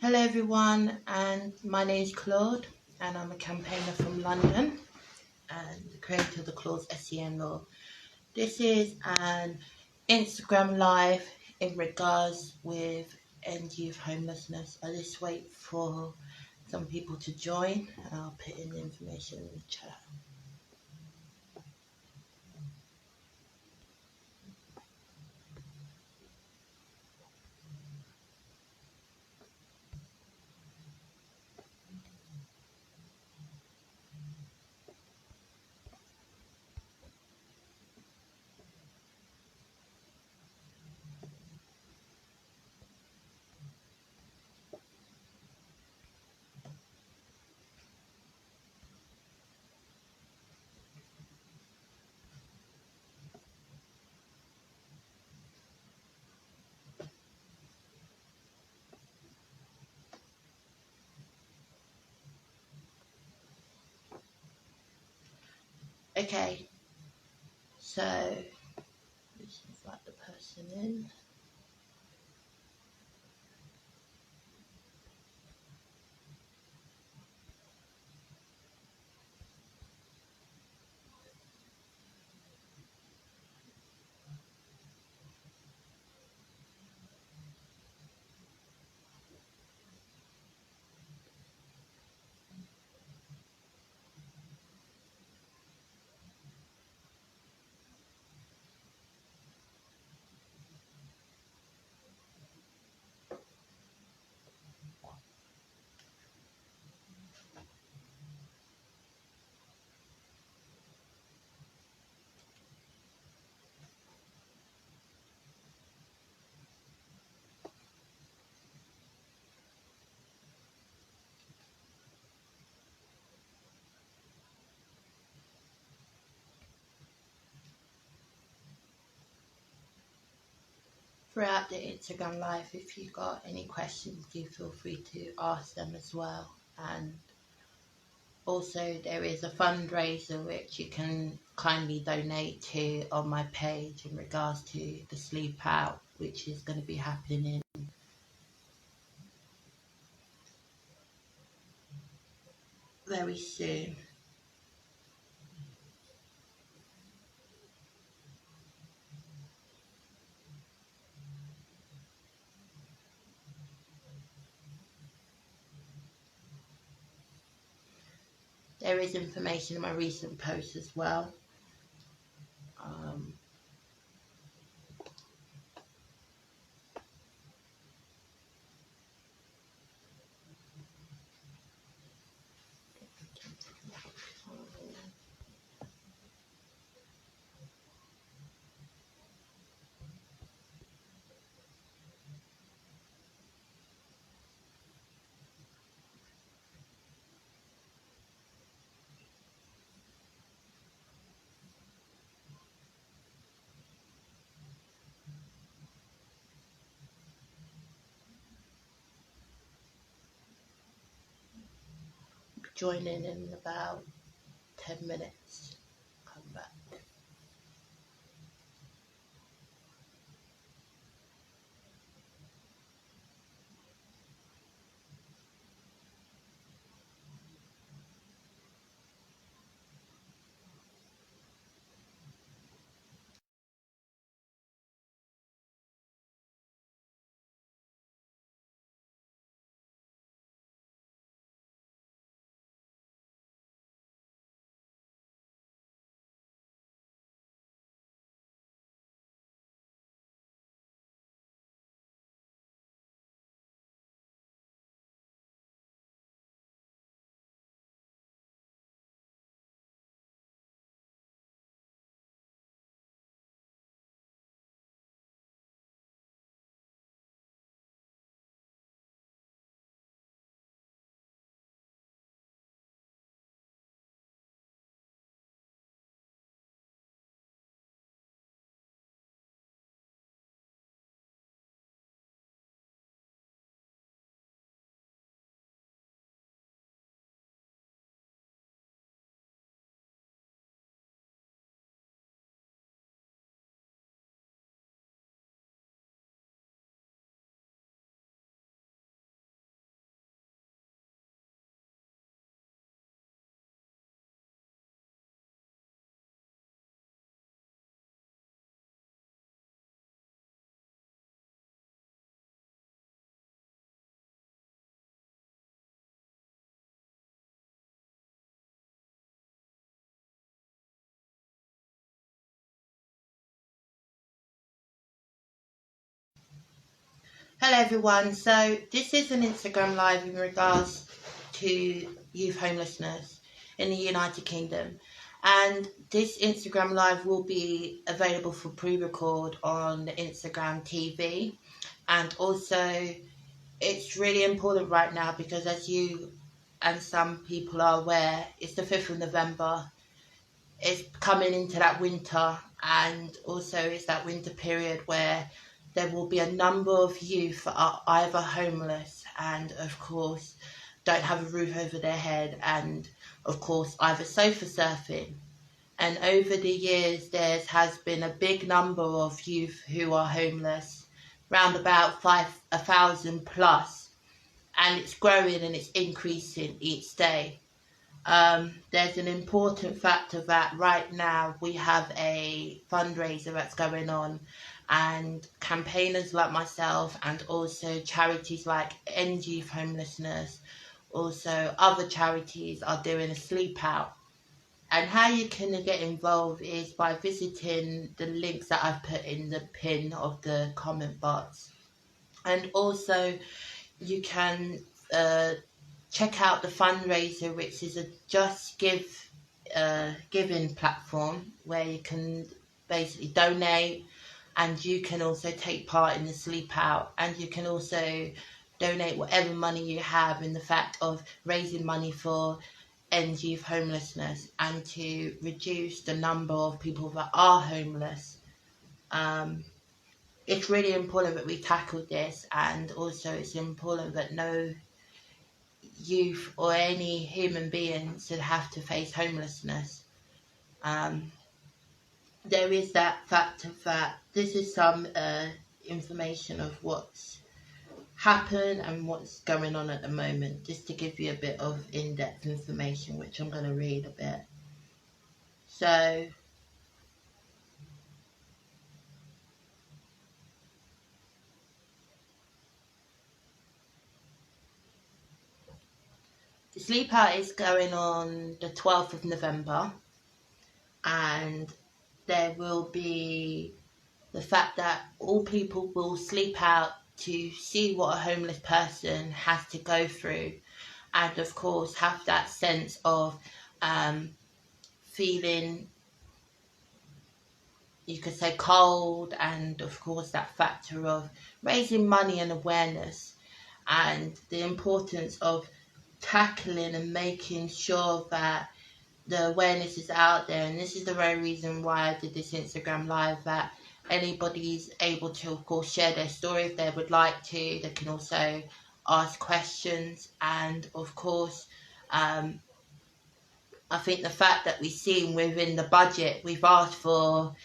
Hello everyone, and my name is Claude, and I'm a campaigner from London and the creator of the Claudes SEN Law. This is an Instagram live in regards with end youth homelessness. I just wait for some people to join, and I'll put in the information in the chat. Okay, so let's invite the person in. Throughout the Instagram live, if you've got any questions, do feel free to ask them as well. And also, there is a fundraiser which you can kindly donate to on my page in regards to the sleep out, which is going to be happening very soon. There is information in my recent post as well. Um, joining in about 10 minutes. Come back. Hello everyone, so this is an Instagram live in regards to youth homelessness in the United Kingdom, and this Instagram live will be available for pre-record on the Instagram TV. And also it's really important right now because, as you and some people are aware, it's the 5th of November. It's coming into that winter, and also it's that winter period where there will be a number of youth that are either homeless and of course don't have a roof over their head, and of course either sofa surfing. And over the years there has been a big number of youth who are homeless, round about 1,000 plus, and it's growing and it's increasing each day. There's an important factor that right now we have a fundraiser that's going on, and campaigners like myself and also charities like End Youth Homelessness, also other charities are doing a sleep out. And how you can get involved is by visiting the links that I've put in the pin of the comment box. And also you can check out the fundraiser, which is a Just Give giving platform where you can basically donate, and you can also take part in the sleep out, and you can also donate whatever money you have in the fact of raising money for end youth homelessness and to reduce the number of people that are homeless. It's really important that we tackle this, and also it's important that no youth or any human being should have to face homelessness. Um, there is that fact of that this is some information of what's happened and what's going on at the moment, just to give you a bit of in-depth information, which I'm going to read a bit. So the sleep out is going on the 12th of November, and there will be the fact that all people will sleep out to see what a homeless person has to go through, and of course have that sense of feeling, you could say, cold, and of course that factor of raising money and awareness, and the importance of tackling and making sure that the awareness is out there. And this is the very reason why I did this Instagram live, that anybody's able to of course share their story if they would like to. They can also ask questions, and of course I think the fact that we've seen within the budget, we've asked for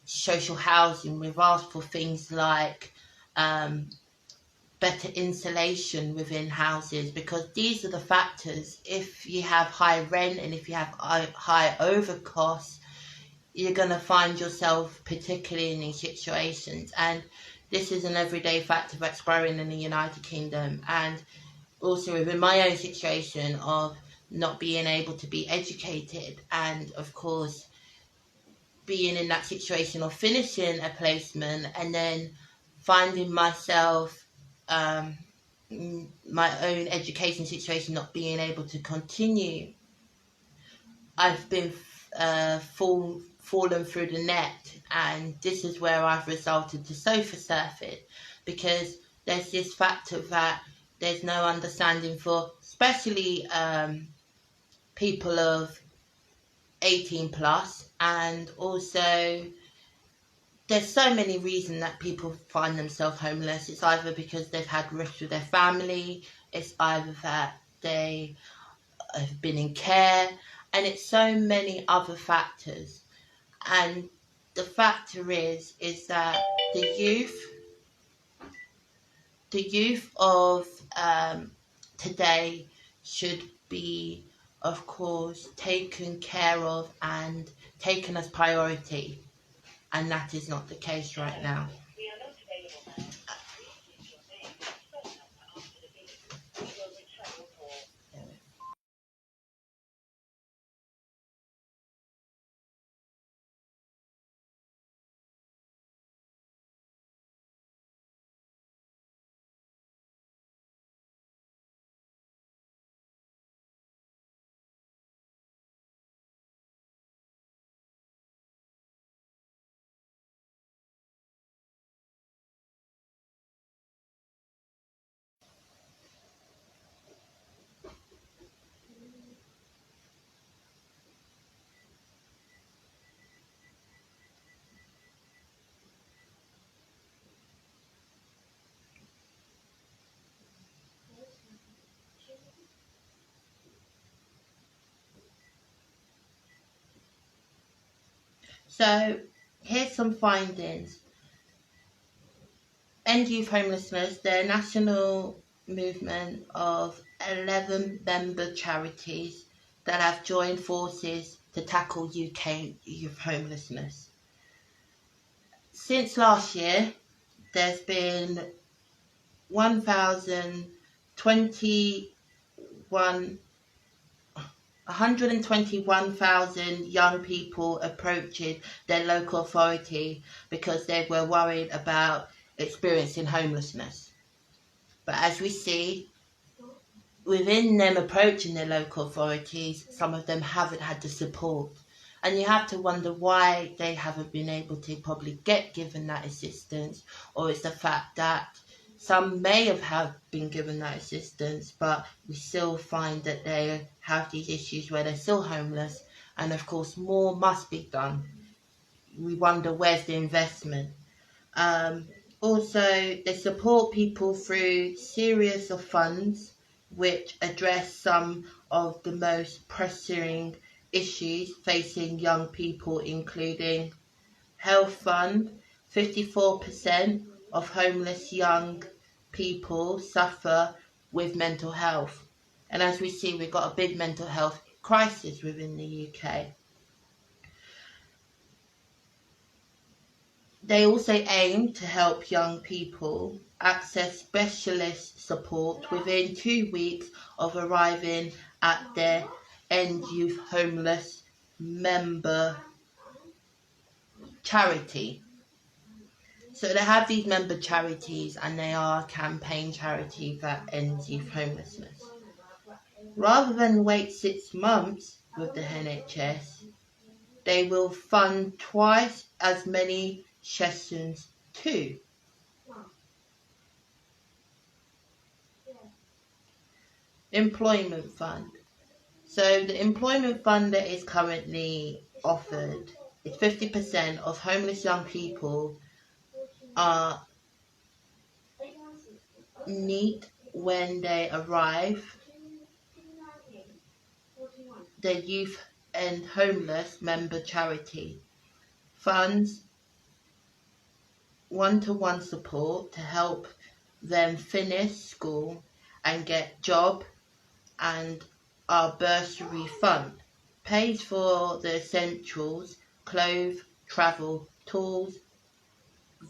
social housing, we've asked for things like better insulation within houses, because these are the factors. If you have high rent and if you have high overcosts, you're going to find yourself particularly in these situations. And this is an everyday factor that's growing in the United Kingdom, and also within my own situation of not being able to be educated, and of course being in that situation of finishing a placement and then finding myself my own education situation not being able to continue. I've been fallen through the net, and this is where I've resulted to sofa surfing, because there's this factor that there's no understanding for especially people of 18 plus, and also there's so many reasons that people find themselves homeless. It's either because they've had rifts with their family, it's either that they have been in care, and it's so many other factors. And the factor is that the youth of today should be, of course, taken care of and taken as priority, and that is not the case right now. So here's some findings. End Youth Homelessness, the national movement of 11 member charities that have joined forces to tackle UK youth homelessness. Since last year, there's been 121,000 young people approaching their local authority because they were worried about experiencing homelessness. But as we see, within them approaching their local authorities, some of them haven't had the support. And you have to wonder why they haven't been able to probably get given that assistance, or it's the fact that some may have been given that assistance, but we still find that they have these issues where they're still homeless, and of course more must be done. We wonder where's the investment. Also, they support people through series of funds which address some of the most pressing issues facing young people, including health fund. 54% of homeless young people suffer with mental health. And as we see, we've got a big mental health crisis within the UK. They also aim to help young people access specialist support within 2 weeks of arriving at their End Youth Homeless member charity. So they have these member charities, and they are campaign charities that end youth homelessness. Rather than wait 6 months with the NHS, they will fund twice as many sessions too. Employment fund. So the employment fund that is currently offered is 50% of homeless young people are need when they arrive. The Youth and Homeless member charity funds one-to-one support to help them finish school and get job, and our bursary fund pays for the essentials, clothes, travel, tools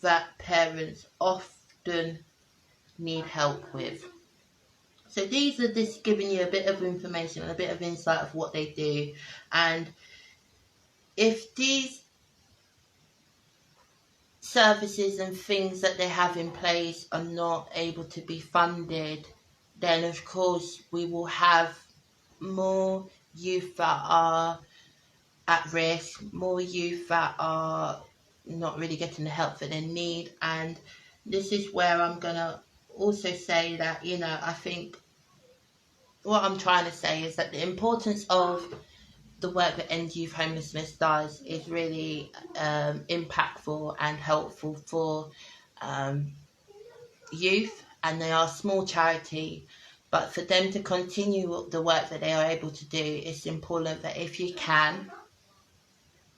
that parents often need help with. So these are just giving you a bit of information and a bit of insight of what they do. And if these services and things that they have in place are not able to be funded, then of course we will have more youth that are at risk, more youth that are not really getting the help that they need. And this is where I'm going to also say that, I think what I'm trying to say is that the importance of the work that End Youth Homelessness does is really impactful and helpful for youth, and they are a small charity. But for them to continue the work that they are able to do, it's important that if you can,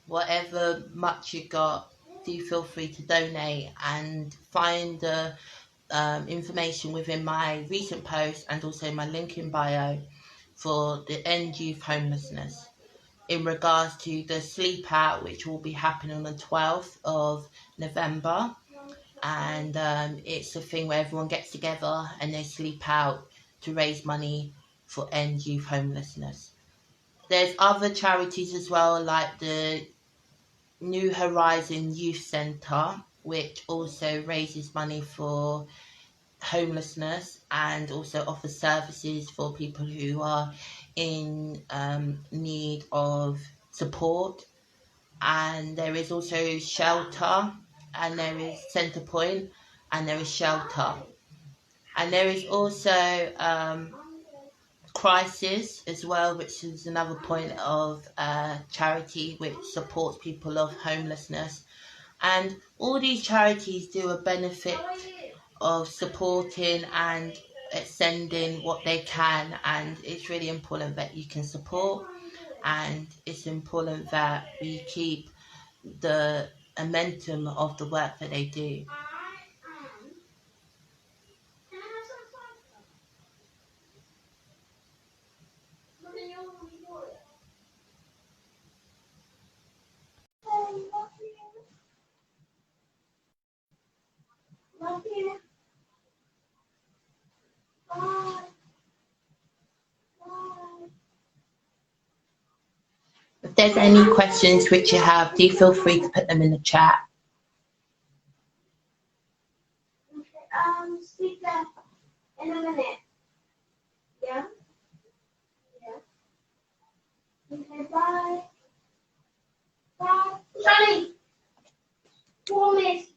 whatever much you got, do feel free to donate, and find the information within my recent post and also my link in bio for the End Youth Homelessness in regards to the sleep out, which will be happening on the 12th of November. And it's a thing where everyone gets together and they sleep out to raise money for End Youth Homelessness. There's other charities as well, like the New Horizon Youth Centre, which also raises money for homelessness and also offers services for people who are in need of support. And there is also shelter, and there is Centre Point, and there is shelter, and there is also Crisis as well, which is another point of charity which supports people of homelessness. And all these charities do a benefit of supporting and sending what they can, and it's really important that you can support, and it's important that we keep the momentum of the work that they do. If there's any questions which you have, do feel free to put them in the chat. Speak that in a minute. Yeah? Yeah. Okay, bye. Bye. Sonny! 4 minutes.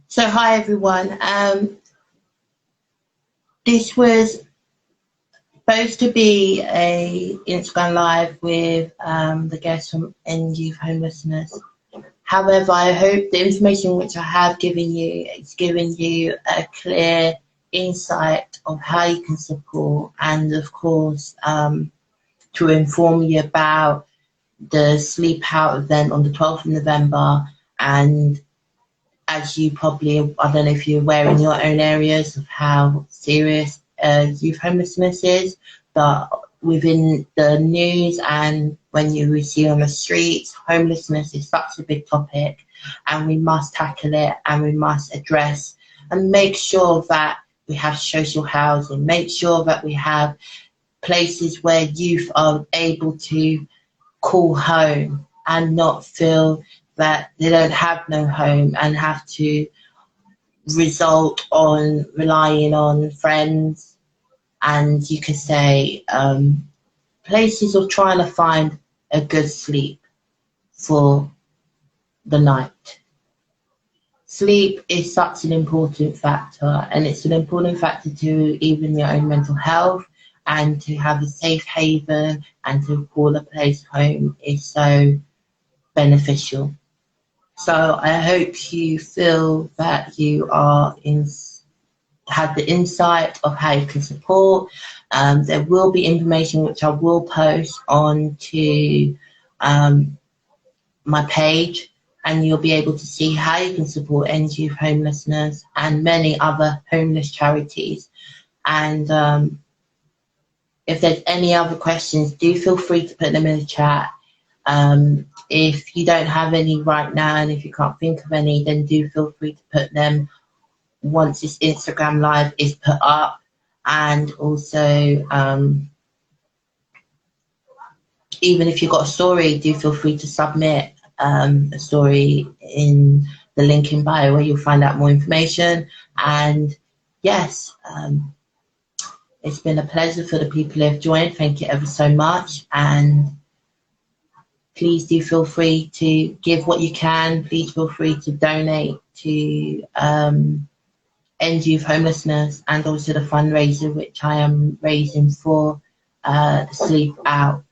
So hi everyone. This was supposed to be a Instagram live with the guests from End Youth Homelessness. However, I hope the information which I have given you is giving you a clear insight of how you can support, and of course to inform you about the Sleep Out event on the 12th of November. And as you probably, I don't know if you're aware in your own areas of how serious youth homelessness is, but within the news and when you see on the streets, homelessness is such a big topic, and we must tackle it, and we must address and make sure that we have social housing, make sure that we have places where youth are able to call home and not feel that they don't have no home and have to result on relying on friends, and you could say places of trying to find a good sleep for the night. Sleep is such an important factor, and it's an important factor to even your own mental health, and to have a safe haven and to call a place home is so beneficial. So I hope you feel that you are have the insight of how you can support. There will be information which I will post on to my page, and you'll be able to see how you can support End Youth Homelessness and many other homeless charities. And if there's any other questions, do feel free to put them in the chat. If you don't have any right now, and if you can't think of any, then do feel free to put them once this Instagram live is put up. And also, even if you've got a story, do feel free to submit a story in the link in bio, where you'll find out more information. And yes, it's been a pleasure for the people who have joined. Thank you ever so much. And please do feel free to give what you can. Please feel free to donate to End Youth Homelessness, and also the fundraiser which I am raising for the Sleep Out,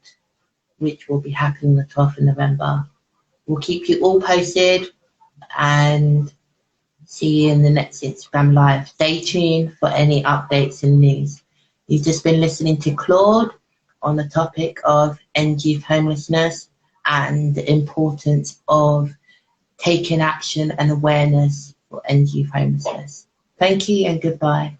which will be happening the 12th of November. We'll keep you all posted and see you in the next Instagram live. Stay tuned for any updates and news. You've just been listening to Claude on the topic of End Youth Homelessness and the importance of taking action and awareness for End Youth Homelessness. Thank you and goodbye.